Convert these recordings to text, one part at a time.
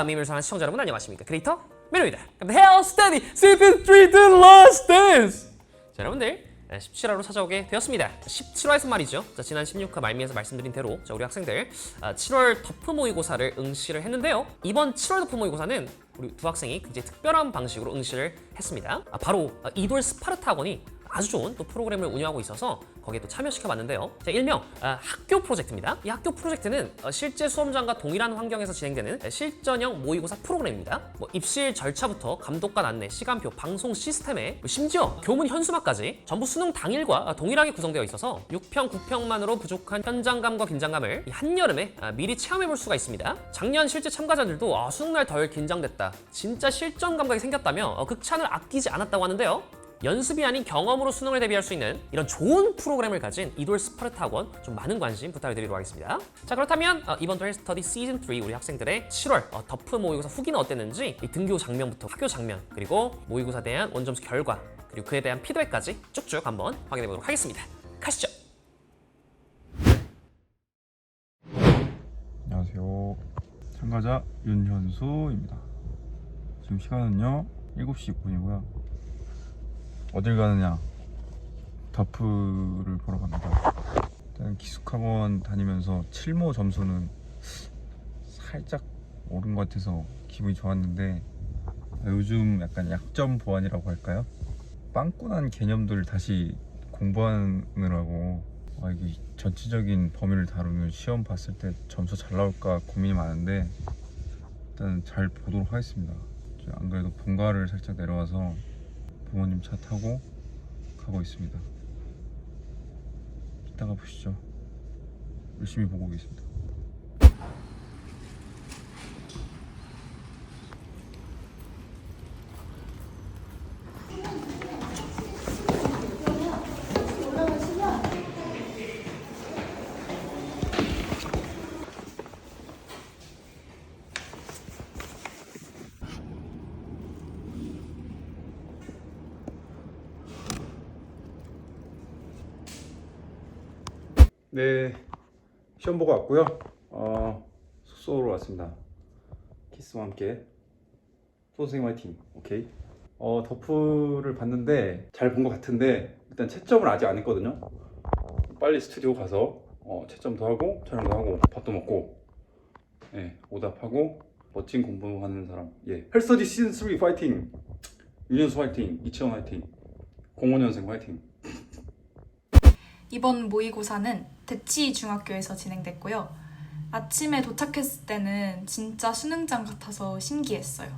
미미를 사랑하는 시청자 여러분 안녕하십니까? 크리에이터 메로이다. Hell Steady Season 3 The Last Dance. 자, 여러분들 17화로 찾아오게 되었습니다. 17화에서 말이죠. 자, 지난 16화 말미에서 말씀드린 대로 우리 학생들 7월 덮프 모의고사를 응시를 했는데요. 이번 7월 덮프 모의고사는 우리 두 학생이 굉장히 특별한 방식으로 응시를 했습니다. 바로 이돌 스파르타 학원이 아주 좋은 또 프로그램을 운영하고 있어서 거기에 또 참여시켜봤는데요. 자, 일명 학교 프로젝트입니다. 이 학교 프로젝트는 실제 수험장과 동일한 환경에서 진행되는 실전형 모의고사 프로그램입니다. 입실 절차부터 감독관 안내, 시간표, 방송 시스템에 심지어 교문 현수막까지 전부 수능 당일과 동일하게 구성되어 있어서 6평, 9평만으로 부족한 현장감과 긴장감을 한여름에 미리 체험해볼 수가 있습니다. 작년 실제 참가자들도 수능날 덜 긴장됐다, 진짜 실전 감각이 생겼다며 극찬을 아끼지 않았다고 하는데요. 연습이 아닌 경험으로 수능을 대비할 수 있는 이런 좋은 프로그램을 가진 이돌 스파르타 학원 좀 많은 관심 부탁드리도록 하겠습니다. 자, 그렇다면 이번 도 헬스터디 시즌 3 우리 학생들의 7월 덮프 모의고사 후기는 어땠는지 이 등교 장면부터 학교 장면, 그리고 모의고사에 대한 원점수 결과, 그리고 그에 대한 피드백까지 쭉쭉 한번 확인해 보도록 하겠습니다. 가시죠. 안녕하세요. 참가자 윤현수입니다. 지금 시간은요 7시 9분이고요. 어딜 가느냐? 덮프를 보러 갑니다. 일단 기숙학원 다니면서 7모 점수는 살짝 오른 것 같아서 기분이 좋았는데, 요즘 약간 약점 보완이라고 할까요? 빵꾸난 개념들 다시 공부하느라고 이게 전체적인 범위를 다루면 시험 봤을 때 점수 잘 나올까 고민이 많은데 일단 잘 보도록 하겠습니다. 안 그래도 본가를 살짝 내려와서 부모님 차 타고 가고 있습니다. 이따가 보시죠. 열심히 보고 오겠습니다. 네, 시험 보고 왔고요. 숙소로 왔습니다. 키스와 함께. 선생님 화이팅. 오케이. 덮프를 봤는데 잘 본 것 같은데 일단 채점을 아직 안 했거든요. 빨리 스튜디오 가서 채점도 하고 촬영도 하고 밥도 먹고 오답하고 멋진 공부하는 사람. 헬스터디 시즌 3 화이팅. 윤현수 화이팅. 이채원 화이팅. 05년생 화이팅. 이번 모의고사는 대치 중학교에서 진행됐고요. 아침에 도착했을 때는 진짜 수능장 같아서 신기했어요.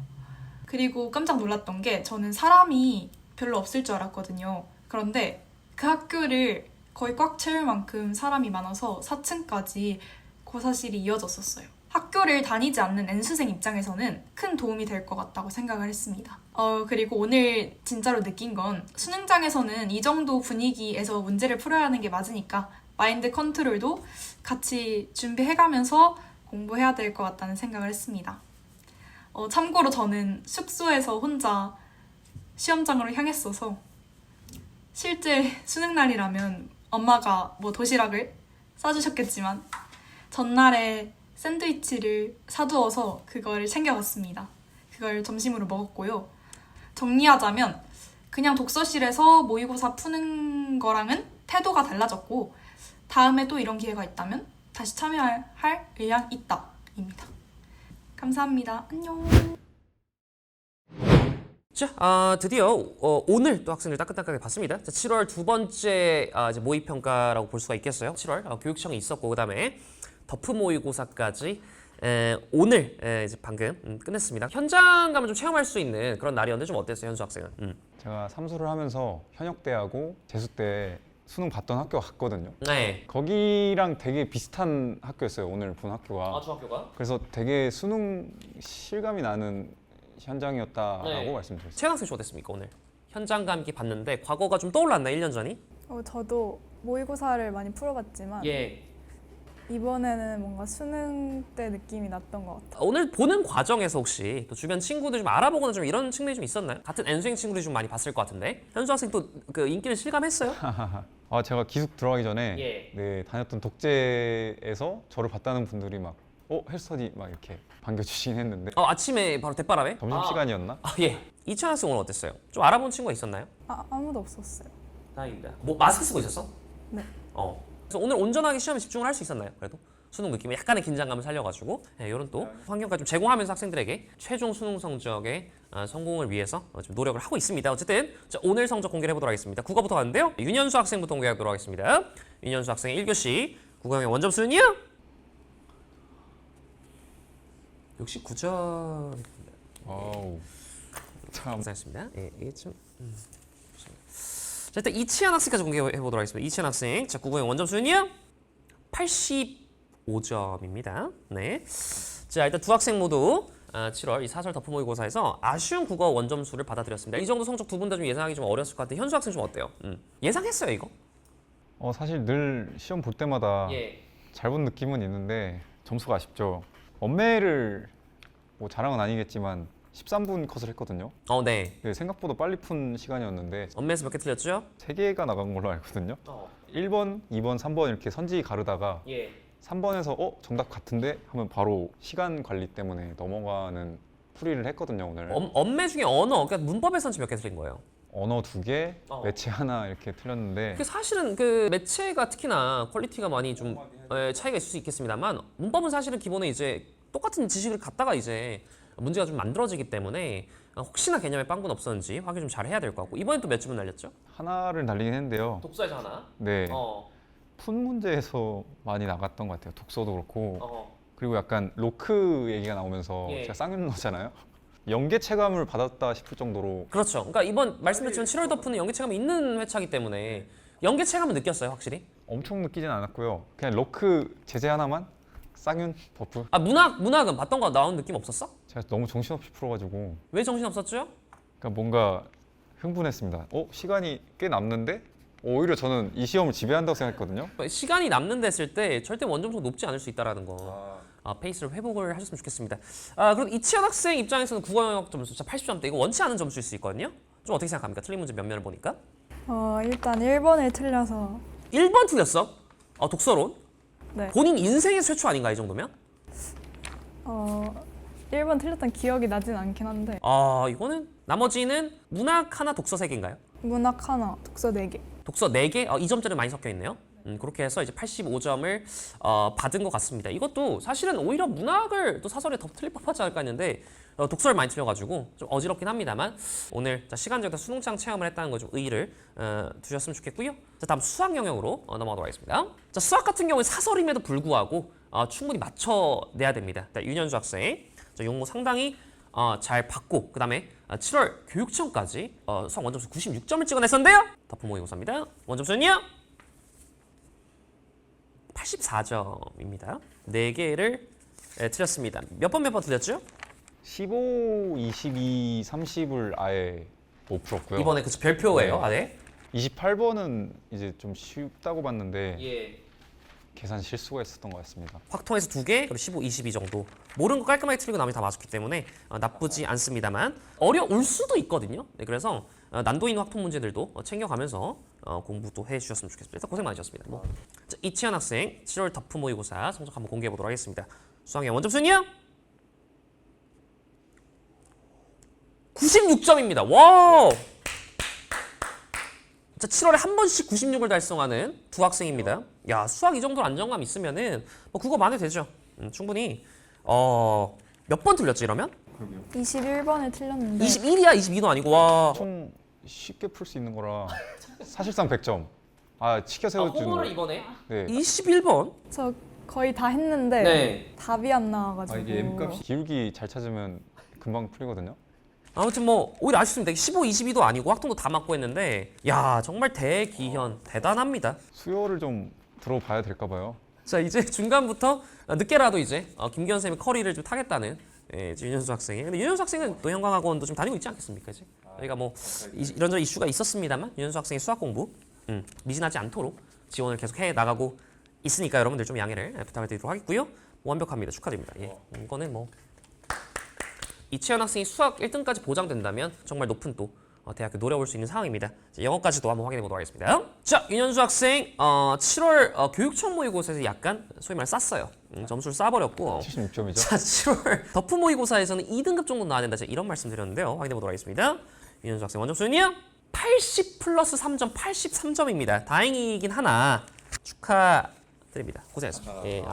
그리고 깜짝 놀랐던 게, 저는 사람이 별로 없을 줄 알았거든요. 그런데 그 학교를 거의 꽉 채울 만큼 사람이 많아서 4층까지 고사실이 이어졌었어요. 학교를 다니지 않는 N수생 입장에서는 큰 도움이 될 것 같다고 생각을 했습니다. 그리고 오늘 진짜로 느낀 건, 수능장에서는 이 정도 분위기에서 문제를 풀어야 하는 게 맞으니까 마인드 컨트롤도 같이 준비해가면서 공부해야 될 것 같다는 생각을 했습니다. 참고로 저는 숙소에서 혼자 시험장으로 향했어서 실제 수능날이라면 엄마가 도시락을 싸주셨겠지만 전날에 샌드위치를 사두어서 그걸 챙겨갔습니다. 그걸 점심으로 먹었고요. 정리하자면 그냥 독서실에서 모의고사 푸는 거랑은 태도가 달라졌고, 다음에 또 이런 기회가 있다면 다시 참여할 의향 있다 입니다. 감사합니다. 안녕. 자, 드디어 오늘 또 학생들 따끈따끈하게 봤습니다. 자, 7월 두 번째 이제 모의평가라고 볼 수가 있겠어요. 7월 교육청이 있었고, 그 다음에 덮프 모의고사까지 오늘 이제 방금 끝냈습니다. 현장감을 좀 체험할 수 있는 그런 날이었는데 좀 어땠어요, 현수 학생은? 제가 삼수를 하면서 현역 때하고 재수 때 수능 봤던 학교가 같거든요. 네. 거기랑 되게 비슷한 학교였어요, 오늘 본 학교가. 중학교가? 그래서 되게 수능 실감이 나는 현장이었다라고 말씀드렸어요. 채영 학생 좀 어땠습니까, 오늘? 현장감 있게 봤는데 과거가 좀 떠올랐나요, 1년 전이? 저도 모의고사를 많이 풀어봤지만 이번에는 뭔가 수능 때 느낌이 났던 것 같아요. 오늘 보는 과정에서 혹시 또 주변 친구들 좀 알아보거나 좀 이런 측면이 좀 있었나요? 같은 N수행 친구들이 좀 많이 봤을 것 같은데 현수 학생 또 그 인기를 실감했어요? 제가 기숙 들어가기 전에 다녔던 독재에서 저를 봤다는 분들이 막 헬스터디 막 이렇게 반겨주시긴 했는데 아침에 바로 대바람에? 점심시간이었나? 예. 이채연 학생 오늘 어땠어요? 좀 알아본 친구가 있었나요? 아무도 없었어요. 다행입니다. 뭐 마스크 쓰고 있었어? 네. 그래서 오늘 온전하게 시험에 집중을 할 수 있었나요? 그래도 수능 느낌에 약간의 긴장감을 살려가지고 이런 또 환경까지 좀 제공하면서 학생들에게 최종 수능 성적의 성공을 위해서 좀 노력을 하고 있습니다. 어쨌든 자, 오늘 성적 공개를 해보도록 하겠습니다. 국어부터 가는데요. 윤현수 학생부터 공개하도록 하겠습니다. 윤현수 학생 1교시 국어형의 원점수는요? 역시 9점. 와우. 참. 감사했습니다. 예, 이게 좀. 자, 일단 이치현 학생까지 공개해 보도록 하겠습니다. 이치현 학생, 자 국어형 원점 수는요 85점입니다. 네. 자, 일단 두 학생 모두 7월 이 사설 덮어 모의고사에서 아쉬운 국어 원점수를 받아들였습니다. 이 정도 성적 두 분 다 좀 예상하기 좀 어려웠을 것 같아요. 현수 학생 좀 어때요? 예상했어요 이거? 사실 늘 시험 볼 때마다 잘 본 느낌은 있는데 점수가 아쉽죠. 원매를 뭐 자랑은 아니겠지만 13분 컷을 했거든요. 네. 네, 생각보다 빨리 푼 시간이었는데 엄매에서 몇 개 틀렸죠? 3개가 나간 걸로 알거든요. 1번, 2번, 3번 이렇게 선지 가르다가 3번에서 정답 같은데 하면 바로 시간 관리 때문에 넘어가는 풀이를 했거든요 오늘. 엄매 중에 언어, 그러니까 문법에서는 몇 개 틀린 거예요? 언어 2개, 매체 하나 이렇게 틀렸는데 그 사실은 그 매체가 특히나 퀄리티가 많이 좀 차이가 있을 수 있겠습니다만 문법은 사실은 기본에 이제 똑같은 지식을 갖다가 이제 문제가 좀 만들어지기 때문에 혹시나 개념에 빵분 없었는지 확인 좀 잘 해야 될 것 같고 이번엔 또 몇 점을 날렸죠? 하나를 날리긴 했는데요. 독서에서 하나. 네. 푼 문제에서 많이 나갔던 것 같아요. 독서도 그렇고 그리고 약간 로크 얘기가 나오면서 제가 쌍윤러잖아요. 연계 체감을 받았다 싶을 정도로. 그렇죠. 그러니까 이번 말씀드렸지만 7월 덮으는 연계 체감이 있는 회차이기 때문에 연계 체감은 느꼈어요 확실히? 엄청 느끼진 않았고요. 그냥 로크 제재 하나만 쌍윤 버프. 문학은 봤던 거 나온 느낌 없었어? 제가 너무 정신없이 풀어가지고. 왜 정신 없었죠? 그러니까 뭔가 흥분했습니다. 시간이 꽤 남는데? 오히려 저는 이 시험을 지배한다고 생각했거든요. 시간이 남는데 했을 때 절대 원점수가 높지 않을 수 있다라는 거. 페이스를 회복을 하셨으면 좋겠습니다. 그럼 이치현 학생 입장에서는 국어 영역 점수 80점대 이거 원치 않은 점수일 수 있거든요. 좀 어떻게 생각합니까? 틀린 문제 몇 면을 보니까? 일단 1번을 틀려서 1번 틀렸어? 독서론? 네. 본인 인생의 최초 아닌가 이 정도면? 1번 틀렸던 기억이 나진 않긴 한데 이거는 나머지는 문학 하나 독서 3개인가요? 문학 하나, 독서 4개. 독서 4개? 2점짜리 많이 섞여 있네요. 그렇게 해서 이제 85점을 받은 것 같습니다. 이것도 사실은 오히려 문학을 또 사설에 더 틀릴 법하지 않을까 했는데 독서를 많이 틀려가지고 좀 어지럽긴 합니다만 오늘 시간적으로 수능장 체험을 했다는 거 좀 의의를 두셨으면 좋겠고요. 자, 다음 수학 영역으로 넘어가도록 하겠습니다. 자, 수학 같은 경우는 사설임에도 불구하고 충분히 맞춰내야 됩니다. 자, 윤현수 학생 용모 상당히 잘 받고 그 다음에 7월 교육청까지 수학 원점수 96점을 찍어냈었는데요. 덮어 모의고사입니다. 원점수는요? 84점입니다. 4개를 틀렸습니다. 몇 번 틀렸죠? 15, 22, 30을 아예 못 풀었고요. 이번에 별표예요. 네. 28번은 이제 좀 쉽다고 봤는데 계산 실수가 있었던 것 같습니다. 확통해서 2개, 그리고 15, 22 정도. 모르는 거 깔끔하게 틀리고 나머지 다 맞았기 때문에 나쁘지 않습니다만 어려울 수도 있거든요. 네, 그래서 난도 있는 확통 문제들도 챙겨가면서 공부도 해주셨으면 좋겠습니다. 일단 고생 많으셨습니다. 자, 이치현 학생 7월 덮프 모의고사 성적 한번 공개해 보도록 하겠습니다. 수학의 원점수는요? 96점입니다. 와! 자, 7월에 한 번씩 96을 달성하는 두 학생입니다. 야, 수학 이 정도 안정감 있으면은 국어 많이 되죠. 충분히 몇 번 틀렸지 이러면? 21번을 틀렸는데 21이야 22도 아니고 와. 엄청 쉽게 풀 수 있는 거라 사실상 100점. 치켜 세워주는 거. 이번에? 네. 21번? 저 거의 다 했는데 네. 답이 안 나와가지고 이게 M값이 기울기 잘 찾으면 금방 풀리거든요. 아무튼 오히려 아쉽습니다. 15, 22도 아니고 확통도 다 맞고 했는데 야 정말 대기현 대단합니다. 수요를 좀 들어봐야 될까 봐요. 자 이제 중간부터 늦게라도 이제 김기현 쌤이 커리를 좀 타겠다는 윤현수 학생이. 근데 윤현수 학생은 또 형광학원도 좀 다니고 있지 않겠습니까 이제? 저희가 이런저런 이슈가 있었습니다만 윤현수 학생의 수학 공부 미진하지 않도록 지원을 계속 해 나가고 있으니까 여러분들 좀 양해를 부탁드리도록 하겠고요. 완벽합니다. 축하드립니다. 이거는 이치현 학생이 수학 1등까지 보장된다면 정말 높은 또 대학교 노려볼 수 있는 상황입니다. 자, 영어까지도 한번 확인해 보도록 하겠습니다. 자, 윤현수 학생 7월 교육청 모의고사에서 약간 소위 말해 쌌어요. 점수를 싸버렸고 76점이죠. 자, 7월 덕후 모의고사에서는 2등급 정도 나와야 된다. 이런 말씀 드렸는데요. 확인해 보도록 하겠습니다. 윤현수 학생 원점 수는요? 80 플러스 3점, 83점입니다. 다행이긴 하나 축하드립니다. 고생했습니다. 예,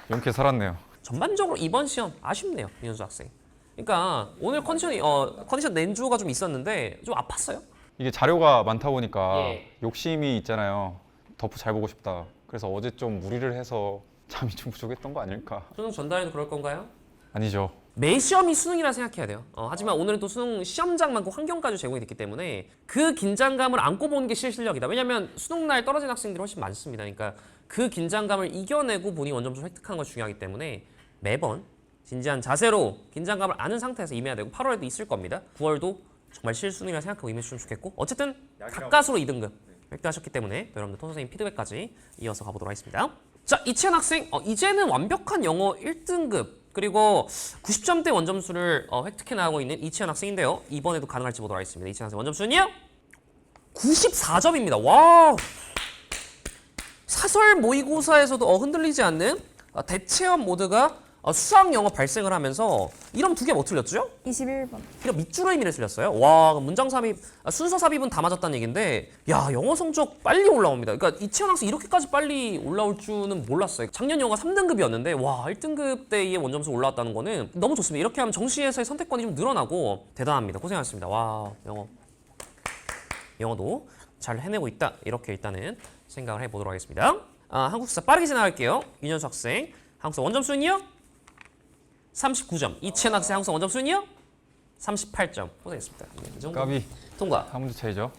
용케 살았네요. 전반적으로 이번 시험 아쉽네요, 윤현수 학생. 그러니까 오늘 컨디션 낸주가 좀 있었는데 좀 아팠어요. 이게 자료가 많다 보니까 예. 욕심이 있잖아요. 덕후 잘 보고 싶다. 그래서 어제 좀 무리를 해서 잠이 좀 부족했던 거 아닐까? 수능 전달에도 그럴 건가요? 아니죠. 매 시험이 수능이라 생각해야 돼요. 하지만 오늘은 또 수능 시험장 많고 환경까지 제공이 됐기 때문에 그 긴장감을 안고 보는 게 실력이다. 왜냐하면 수능 날 떨어진 학생들이 훨씬 많습니다. 그러니까 그 긴장감을 이겨내고 본인이 원점수를 획득하는 것 중요하기 때문에 매번 진지한 자세로 긴장감을 아는 상태에서 임해야 되고 8월에도 있을 겁니다. 9월도 정말 실수능이라 생각하고 임해주시면 좋겠고 어쨌든 가까스로 2등급 획득하셨기 때문에 여러분들 톤 선생님 피드백까지 이어서 가보도록 하겠습니다. 자, 이채연 학생 이제는 완벽한 영어 1등급 그리고 90점대 원점수를 획득해 나가고 있는 이채연 학생인데요. 이번에도 가능할지 보도록 하겠습니다. 이채연 학생 원점수는요? 94점입니다. 와, 사설 모의고사에서도 흔들리지 않는 대체험 모드가 수학 영어 발생을 하면서 이름 2개 뭐 틀렸죠? 21번. 그러니까 밑줄 의미를 틀렸어요. 와, 문장 삽입, 순서 삽입은 다 맞았다는 얘기인데, 야, 영어 성적 빨리 올라옵니다. 그러니까 이채연 학생 이렇게까지 빨리 올라올 줄은 몰랐어요. 작년 영어가 3등급이었는데, 와, 1등급 대의 원점수 올라왔다는 거는 너무 좋습니다. 이렇게 하면 정시에서의 선택권이 좀 늘어나고 대단합니다. 고생하셨습니다. 와, 영어도 잘 해내고 있다. 이렇게 일단은 생각을 해보도록 하겠습니다. 한국사 빠르게 지나갈게요. 윤현수 학생, 한국사 원점수는요? 39점. 이채연 학생 한국사 원점수는요? 38점. 고생했습니다. 이 정도 까비 통과. 한 문제 차이죠.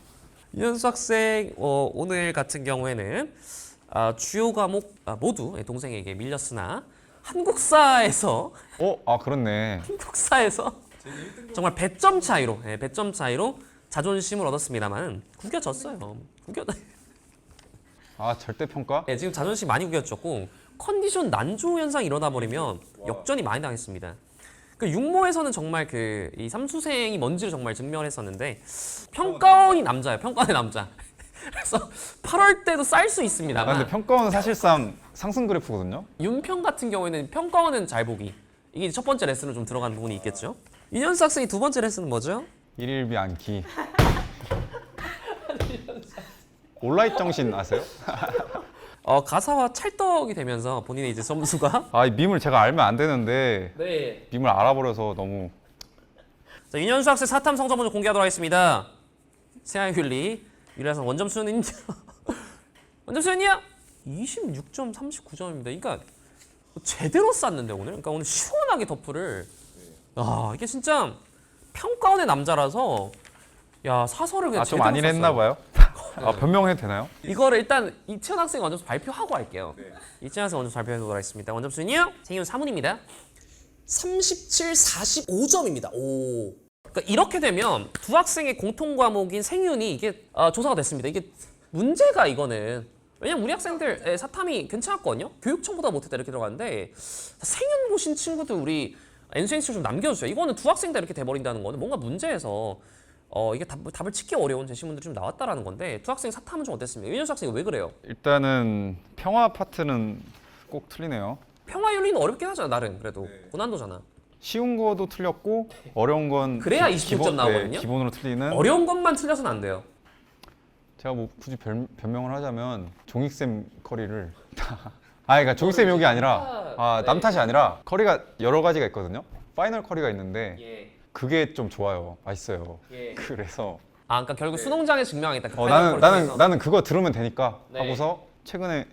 윤현수 학생 오늘 같은 경우에는 주요 과목 모두 동생에게 밀렸으나 한국사에서 그렇네. 정말 100점 차이로 100점 차이로 자존심을 얻었습니다만 구겨졌어요. 절대 평가? 지금 자존심 많이 구겨졌고 컨디션 난조 현상이 일어나 버리면 역전이 많이 당했습니다. 그 육모에서는 정말 이 삼수생이 뭔지를 정말 증명을 했었는데 평가원이 남자예요. 평가원의 남자. 그래서 8월 때도 쌀 수 있습니다만 근데 평가원은 사실상 상승 그래프거든요. 윤평 같은 경우에는 평가원은 잘 보기. 이게 첫 번째 레슨으로 좀 들어가는 부분이 있겠죠. 윤현수 학생이 두 번째 레슨은 뭐죠? 일일비 안기. 온라인 정신 아세요? 가사와 찰떡이 되면서 본인의 이제 점수가 이 밈을 제가 알면 안 되는데 네. 밈을 알아버려서 너무. 자, 윤현수 학생 사탐 성적 먼저 공개하도록 하겠습니다. 세아윤리 유리학생 원점수는요? 원점수는요? 26.39점입니다. 그러니까 제대로 쌌는데 오늘. 그러니까 오늘 시원하게 덕후를. 이게 진짜 평가원의 남자라서 사설을 그냥 좀 제대로 아니랬나 썼어요. 봐요. 변명해도 되나요? 이거를 일단 이채연 학생 원점수 발표하고 할게요. 이채연 학생 원점수 발표해 보도록 하겠습니다. 원점수는요? 생윤 3문입니다. 37, 45점입니다. 오. 그러니까 이렇게 되면 두 학생의 공통 과목인 생윤이 이게 조사가 됐습니다. 이게 문제가 이거는 왜냐면 우리 학생들 사탐이 괜찮았거든요. 교육청보다 못했다 이렇게 들어갔는데 생윤 보신 친구들 우리 NCNC를 좀 남겨주세요. 이거는 두 학생 다 이렇게 돼버린다는 거는 뭔가 문제에서 이게 답을 찾기 어려운 제시문들이 좀 나왔다라는 건데 두 학생 사탐은 좀 어땠습니까? 윤현수 학생이 왜 그래요? 일단은 평화 파트는 꼭 틀리네요. 평화윤리는 어렵긴 하잖아 나름 그래도 고난도잖아. 쉬운 거도 틀렸고 어려운 건 그래야 26점 나오거든요? 기본으로 틀리는. 어려운 것만 틀려서는 안 돼요. 제가 뭐 굳이 변명을 하자면 종익쌤 커리를 그러니까 종익쌤 욕이 아니라 남 탓이 아니라 커리가 여러 가지가 있거든요. 파이널 커리가 있는데 그게 좀 좋아요. 맛있어요. 그래서 그러니까 결국 수능장에 증명하겠다. 그 나는 그거 들으면 되니까 하고서 최근에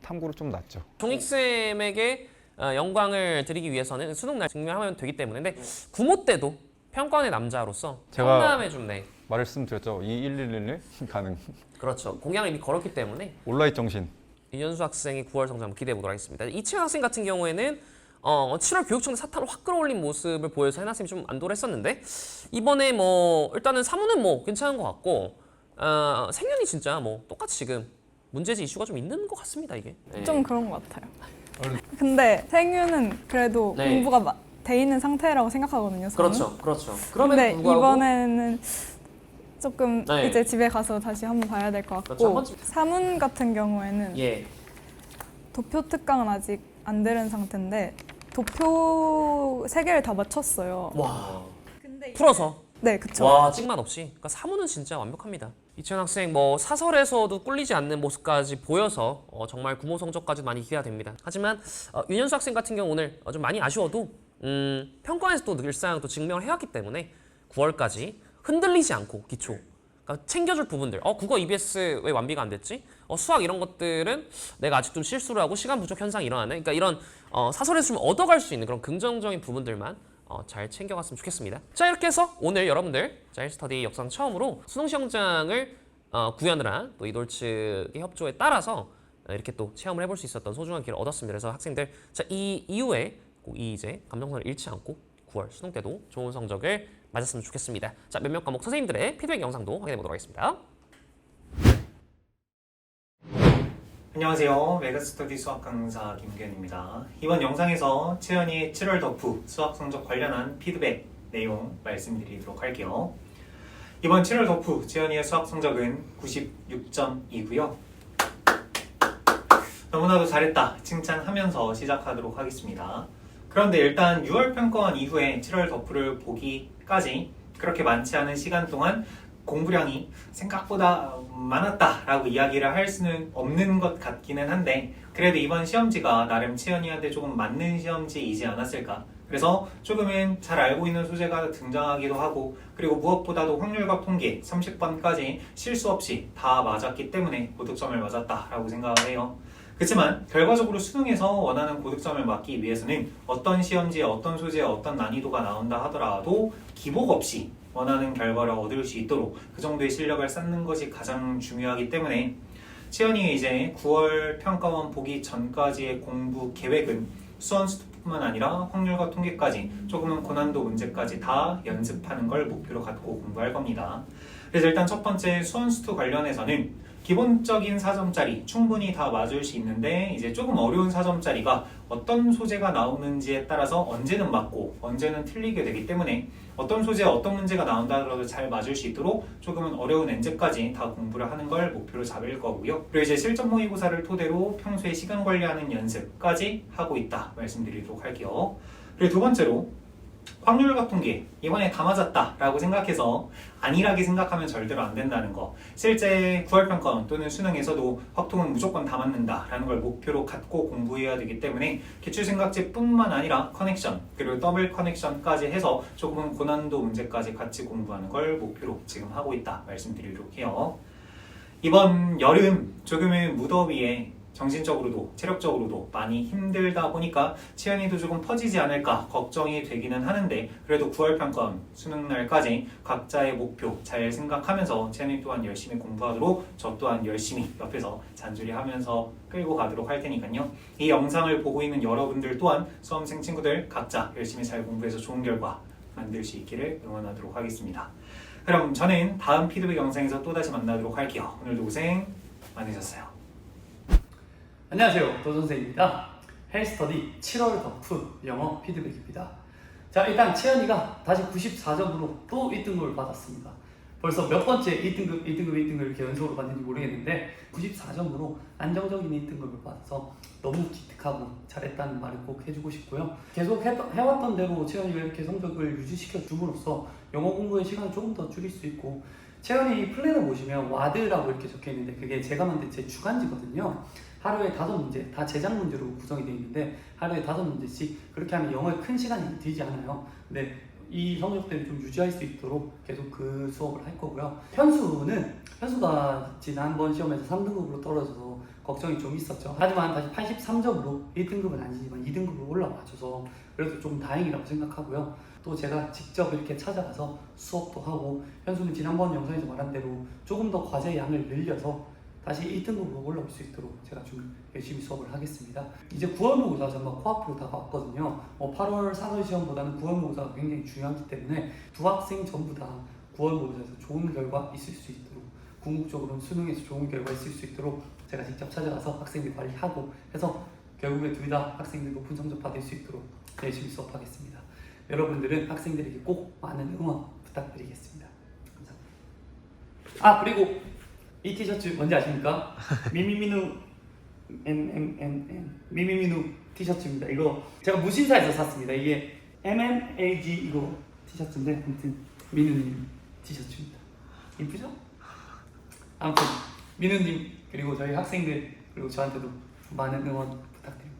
탐구를 좀 놨죠. 종익쌤에게 영광을 드리기 위해서는 수능날 증명하면 되기 때문에 근데 구모 때도 평가원의 남자로서 제가 성남에 좀 말씀드렸죠. 21111 가능. 그렇죠. 공약을 이미 걸었기 때문에 온라인 정신. 윤현수 학생의 9월 성적 한번 기대해 보도록 하겠습니다. 이채연 학생 같은 경우에는 7월 교육청 사탄을 확 끌어올린 모습을 보여서 해나쌤이 좀 안도를 했었는데 이번에 일단은 사무는 괜찮은 것 같고 생년이 진짜 똑같이 지금 문제지 이슈가 좀 있는 것 같습니다 이게. 좀 그런 것 같아요. 근데 생유는 그래도 공부가 돼 있는 상태라고 생각하거든요. 저는. 그렇죠, 그렇죠. 그럼에도 근데 불구하고 이번에는 조금 네. 이제 집에 가서 다시 한번 봐야 될 것 그렇죠, 한 같고 번쯤. 사문 같은 경우에는 예, 도표 특강은 아직 안 들은 상태인데 도표 3개를 다 맞췄어요. 와, 풀어서. 네, 그쵸. 와, 찍만 없이. 그러니까 사문은 진짜 완벽합니다. 이채연 학생 뭐 사설에서도 꿀리지 않는 모습까지 보여서 정말 구모 성적까지 많이 기대가 됩니다. 하지만 윤현수 학생 같은 경우 오늘 좀 많이 아쉬워도 평가에서 또 늘상 또 증명을 해왔기 때문에 9월까지 흔들리지 않고 기초 그러니까 챙겨줄 부분들 국어 EBS 왜 완비가 안 됐지? 수학 이런 것들은 내가 아직 좀 실수를 하고 시간 부족 현상이 일어나네. 그러니까 이런 사설에서 좀 얻어갈 수 있는 그런 긍정적인 부분들만 잘 챙겨갔으면 좋겠습니다. 자, 이렇게 해서 오늘 여러분들 자, 1스터디 역상 처음으로 수능시험장을 구현을 한 또 이돌 측의 협조에 따라서 이렇게 또 체험을 해볼 수 있었던 소중한 기회를 얻었습니다. 그래서 학생들 자, 이 이후에 꼭 이 이제 감정선을 잃지 않고 9월 수능 때도 좋은 성적을 맞았으면 좋겠습니다. 자, 몇몇 과목 선생님들의 피드백 영상도 확인해 보도록 하겠습니다. 안녕하세요. 메가스터디 수학 강사 김규현입니다. 이번 영상에서 채연이의 7월 덕후 수학 성적 관련한 피드백 내용 말씀드리도록 할게요. 이번 7월 덕후 채연이의 수학 성적은 96점이고요. 너무나도 잘했다 칭찬하면서 시작하도록 하겠습니다. 그런데 일단 6월 평가원 이후에 7월 덕후를 보기까지 그렇게 많지 않은 시간 동안 공부량이 생각보다 많았다라고 이야기를 할 수는 없는 것 같기는 한데 그래도 이번 시험지가 나름 채연이한테 조금 맞는 시험지이지 않았을까. 그래서 조금은 잘 알고 있는 소재가 등장하기도 하고 그리고 무엇보다도 확률과 통계 30번까지 실수 없이 다 맞았기 때문에 고득점을 맞았다라고 생각을 해요. 그렇지만 결과적으로 수능에서 원하는 고득점을 맞기 위해서는 어떤 시험지에 어떤 소재에 어떤 난이도가 나온다 하더라도 기복 없이 원하는 결과를 얻을 수 있도록 그 정도의 실력을 쌓는 것이 가장 중요하기 때문에 채연이의 이제 9월 평가원 보기 전까지의 공부 계획은 수원수투뿐만 아니라 확률과 통계까지 조금은 고난도 문제까지 다 연습하는 걸 목표로 갖고 공부할 겁니다. 그래서 일단 첫 번째 수원수투 관련해서는 기본적인 4점짜리 충분히 다 맞을 수 있는데 이제 조금 어려운 4점짜리가 어떤 소재가 나오는지에 따라서 언제는 맞고 언제는 틀리게 되기 때문에 어떤 소재에 어떤 문제가 나온다 하더라도 잘 맞을 수 있도록 조금은 어려운 엔제까지 다 공부를 하는 걸 목표로 잡을 거고요. 그리고 이제 실전 모의고사를 토대로 평소에 시간 관리하는 연습까지 하고 있다 말씀드리도록 할게요. 그리고 두 번째로 확률과 통계 이번에 다 맞았다 라고 생각해서 안일하게 생각하면 절대로 안 된다는 거. 실제 9월 평가원 또는 수능에서도 확통은 무조건 다 맞는다 라는 걸 목표로 갖고 공부해야 되기 때문에 기출생각지 뿐만 아니라 커넥션 그리고 더블 커넥션까지 해서 조금은 고난도 문제까지 같이 공부하는 걸 목표로 지금 하고 있다 말씀드리도록 해요. 이번 여름 조금은 무더위에 정신적으로도 체력적으로도 많이 힘들다 보니까 채연이도 조금 퍼지지 않을까 걱정이 되기는 하는데 그래도 9월 평가원 수능날까지 각자의 목표 잘 생각하면서 채연이 또한 열심히 공부하도록 저 또한 열심히 옆에서 잔소리하면서 끌고 가도록 할 테니까요. 이 영상을 보고 있는 여러분들 또한 수험생 친구들 각자 열심히 잘 공부해서 좋은 결과 만들 수 있기를 응원하도록 하겠습니다. 그럼 저는 다음 피드백 영상에서 또다시 만나도록 할게요. 오늘도 고생 많으셨어요. 안녕하세요, 도선생입니다. 헬스터디 7월 덕후 영어 피드백입니다. 자, 일단 채연이가 다시 94점으로 또 1등급을 받았습니다. 벌써 몇 번째 1등급 이렇게 연속으로 받는지 모르겠는데 94점으로 안정적인 1등급을 받아서 너무 기특하고 잘했다는 말을 꼭 해주고 싶고요. 계속 해왔던 대로 채연이가 이렇게 성적을 유지시켜 줌으로써 영어 공부의 시간을 조금 더 줄일 수 있고 채연이 플랜을 보시면 와드라고 이렇게 적혀 있는데 그게 제가 만든 제 주간지거든요. 하루에 5문제, 다 제작 문제로 구성이 되어 있는데 하루에 5문제씩 그렇게 하면 영어에 큰 시간이 들지 않아요. 근데 이 성적들을 좀 유지할 수 있도록 계속 그 수업을 할 거고요. 현수가 지난번 시험에서 3등급으로 떨어져서 걱정이 좀 있었죠. 하지만 다시 83점으로 1등급은 아니지만 2등급으로 올라와줘서 그래서 좀 다행이라고 생각하고요. 또 제가 직접 이렇게 찾아가서 수업도 하고 현수는 지난번 영상에서 말한 대로 조금 더 과제 양을 늘려서 다시 1등급으로 올라올 수 있도록 제가 좀 열심히 수업을 하겠습니다. 이제 9월 모의고사 정말 코앞으로 다가왔거든요. 8월 사설 시험보다는 9월 모의고사가 굉장히 중요하기 때문에 두 학생 전부 다 9월 모의고사에서 좋은 결과 있을 수 있도록 궁극적으로는 수능에서 좋은 결과 있을 수 있도록 제가 직접 찾아가서 학생들 관리하고 해서 결국에 둘 다 학생들 높은 성적 받을 수 있도록 열심히 수업하겠습니다. 여러분들은 학생들에게 꼭 많은 응원 부탁드리겠습니다. 감사합니다. 그리고 이 티셔츠 뭔지 아십니까? 미미미누 미미미누 티셔츠입니다. 이거 제가 무신사에서 샀습니다. 이게 MMAG 이거 티셔츠인데 아무튼 민우님 티셔츠입니다. 이쁘죠? 아무튼 민우님 그리고 저희 학생들 그리고 저한테도 많은 응원 부탁드립니다.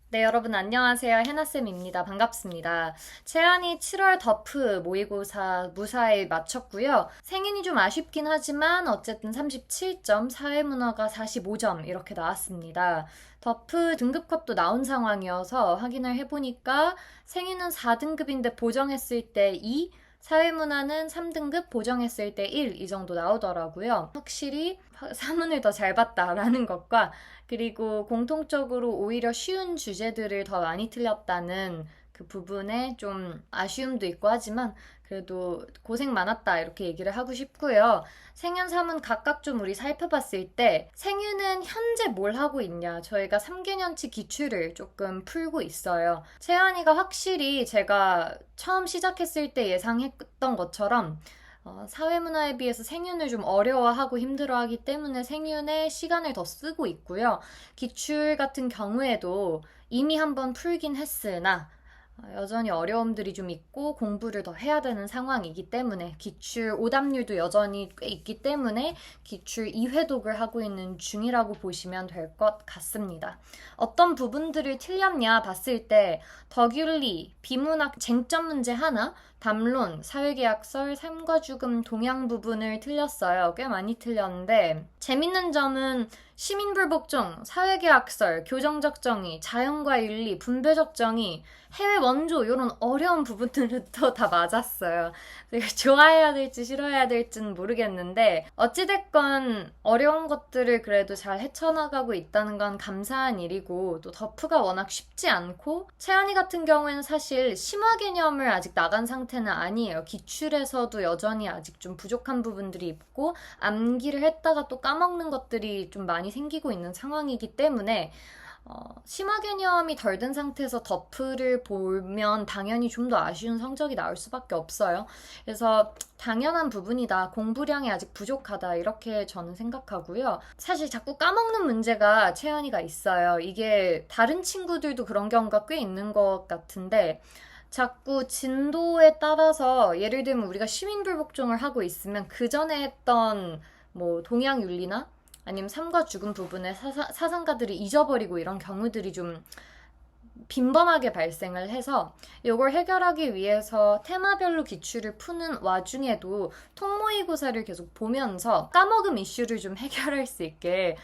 네, 여러분 안녕하세요. 해나쌤입니다. 반갑습니다. 채연이 7월 더프 모의고사 무사히 마쳤고요. 생인이 좀 아쉽긴 하지만 어쨌든 37점, 사회문화가 45점 이렇게 나왔습니다. 더프 등급컷도 나온 상황이어서 확인을 해보니까 생인은 4등급인데 보정했을 때 2, 사회문화는 3등급 보정했을 때 1 이 정도 나오더라고요. 확실히 사문을 더 잘 봤다라는 것과 그리고 공통적으로 오히려 쉬운 주제들을 더 많이 틀렸다는 그 부분에 좀 아쉬움도 있고 하지만 그래도 고생 많았다 이렇게 얘기를 하고 싶고요. 생윤, 사문 각각 좀 우리 살펴봤을 때 생윤은 현재 뭘 하고 있냐 저희가 3개년치 기출을 조금 풀고 있어요. 채연이가 확실히 제가 처음 시작했을 때 예상했던 것처럼 사회문화에 비해서 생윤을 좀 어려워하고 힘들어하기 때문에 생윤에 시간을 더 쓰고 있고요. 기출 같은 경우에도 이미 한번 풀긴 했으나 여전히 어려움들이 좀 있고 공부를 더 해야 되는 상황이기 때문에 기출 오답률도 여전히 꽤 있기 때문에 기출 2회독을 하고 있는 중이라고 보시면 될 것 같습니다. 어떤 부분들을 틀렸냐 봤을 때 덕윤리, 비문학 쟁점 문제 하나, 담론, 사회계약설, 삶과 죽음, 동양 부분을 틀렸어요. 꽤 많이 틀렸는데 재밌는 점은 시민불복종, 사회계약설, 교정적 정의, 자연과 윤리, 분배적 정의, 해외 원조 이런 어려운 부분들은 또 다 맞았어요. 좋아해야 될지 싫어해야 될지는 모르겠는데 어찌됐건 어려운 것들을 그래도 잘 헤쳐나가고 있다는 건 감사한 일이고 또 더프가 워낙 쉽지 않고 채연이 같은 경우에는 사실 심화 개념을 아직 나간 상태는 아니에요. 기출에서도 여전히 아직 좀 부족한 부분들이 있고 암기를 했다가 또 까먹는 것들이 좀 많이 생기고 있는 상황이기 때문에 심화 개념이 덜 된 상태에서 더프를 보면 당연히 좀 더 아쉬운 성적이 나올 수밖에 없어요. 그래서 당연한 부분이다. 공부량이 아직 부족하다. 이렇게 저는 생각하고요. 사실 자꾸 까먹는 문제가 채연이가 있어요. 이게 다른 친구들도 그런 경우가 꽤 있는 것 같은데 자꾸 진도에 따라서 예를 들면 우리가 시민불복종을 하고 있으면 그 전에 했던 뭐 동양윤리나 아니면 삶과 죽음 부분의 사상가들을 잊어버리고 이런 경우들이 좀 빈번하게 발생을 해서 이걸 해결하기 위해서 테마별로 기출을 푸는 와중에도 통모의고사를 계속 보면서 까먹음 이슈를 좀 해결할 수 있게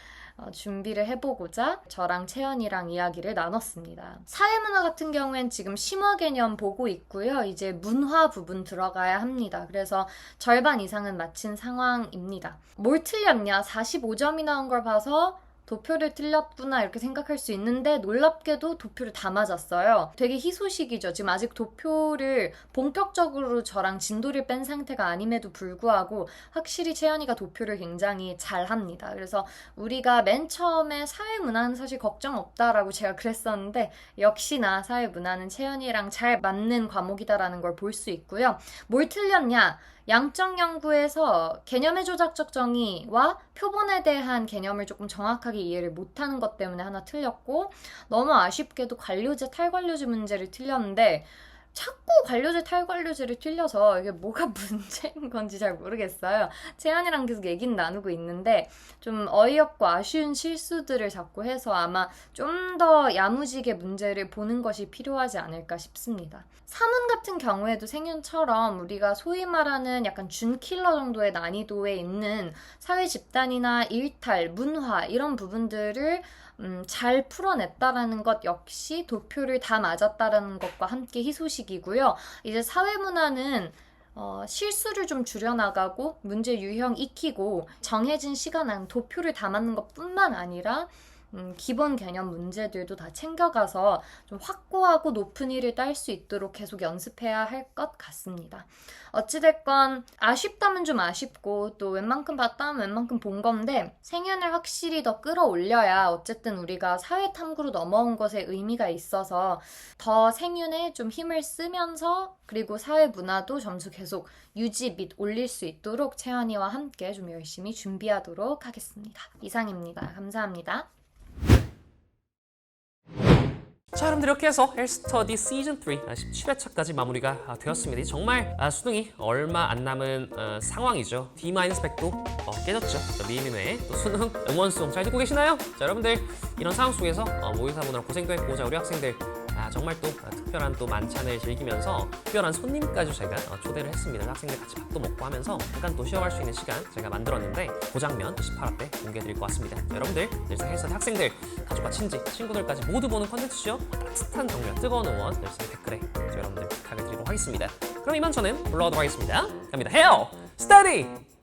준비를 해보고자 저랑 채연이랑 이야기를 나눴습니다. 사회문화 같은 경우엔 지금 심화 개념 보고 있고요. 이제 문화 부분 들어가야 합니다. 그래서 절반 이상은 마친 상황입니다. 뭘 틀렸냐? 45점이 나온 걸 봐서 도표를 틀렸구나 이렇게 생각할 수 있는데 놀랍게도 도표를 다 맞았어요. 되게 희소식이죠. 지금 아직 도표를 본격적으로 저랑 진도를 뺀 상태가 아님에도 불구하고 확실히 채연이가 도표를 굉장히 잘합니다. 그래서 우리가 맨 처음에 사회문화는 사실 걱정 없다라고 제가 그랬었는데 역시나 사회문화는 채연이랑 잘 맞는 과목이다라는 걸 볼 수 있고요. 뭘 틀렸냐? 양적 연구에서 개념의 조작적 정의와 표본에 대한 개념을 조금 정확하게 이해를 못하는 것 때문에 하나 틀렸고 너무 아쉽게도 관료제 탈관료제 문제를 틀렸는데 자꾸 관료제 탈관료제를 틀려서 이게 뭐가 문제인 건지 잘 모르겠어요. 채연이랑 계속 얘기는 나누고 있는데 좀 어이없고 아쉬운 실수들을 자꾸 해서 아마 좀 더 야무지게 문제를 보는 것이 필요하지 않을까 싶습니다. 사문 같은 경우에도 생윤처럼 우리가 소위 말하는 약간 준킬러 정도의 난이도에 있는 사회 집단이나 일탈, 문화 이런 부분들을 잘 풀어냈다라는 것 역시 도표를 다 맞았다라는 것과 함께 희소식이고요. 이제 사회문화는 실수를 좀 줄여나가고 문제 유형 익히고 정해진 시간 안 도표를 다 맞는 것뿐만 아니라 기본 개념 문제들도 다 챙겨가서 좀 확고하고 높은 일을 딸 수 있도록 계속 연습해야 할 것 같습니다. 어찌됐건 아쉽다면 좀 아쉽고 또 웬만큼 봤다면 웬만큼 본 건데 생윤을 확실히 더 끌어올려야 어쨌든 우리가 사회 탐구로 넘어온 것에 의미가 있어서 더 생윤에 좀 힘을 쓰면서 그리고 사회 문화도 점수 계속 유지 및 올릴 수 있도록 채연이와 함께 좀 열심히 준비하도록 하겠습니다. 이상입니다. 감사합니다. 자, 여러분들 이렇게 해서 헬스터디 시즌 3 17회차까지 마무리가 되었습니다. 이제 정말 수능이 얼마 안 남은 상황이죠. D-100도 깨졌죠. 미리매매 또 수능 응원송 잘 듣고 계시나요? 자, 여러분들 이런 상황 속에서 모의고사 보느라 고생도 했고, 자, 우리 학생들 정말 또 특별한 또 만찬을 즐기면서 특별한 손님까지 저희가 초대를 했습니다. 학생들 같이 밥도 먹고 하면서 잠깐 또 쉬어갈 수 있는 시간 제가 만들었는데 그 장면 18화 때 공개해드릴 것 같습니다. 자, 여러분들 늘상 헬스터디 학생들, 가족과 친지, 친구들까지 모두 보는 컨텐츠죠. 따뜻한 격려, 뜨거운 응원 늘상 댓글에 여러분들 부탁을 드리도록 하겠습니다. 그럼 이만 저는 올라가도록 하겠습니다. 갑니다. 헤어 스터디!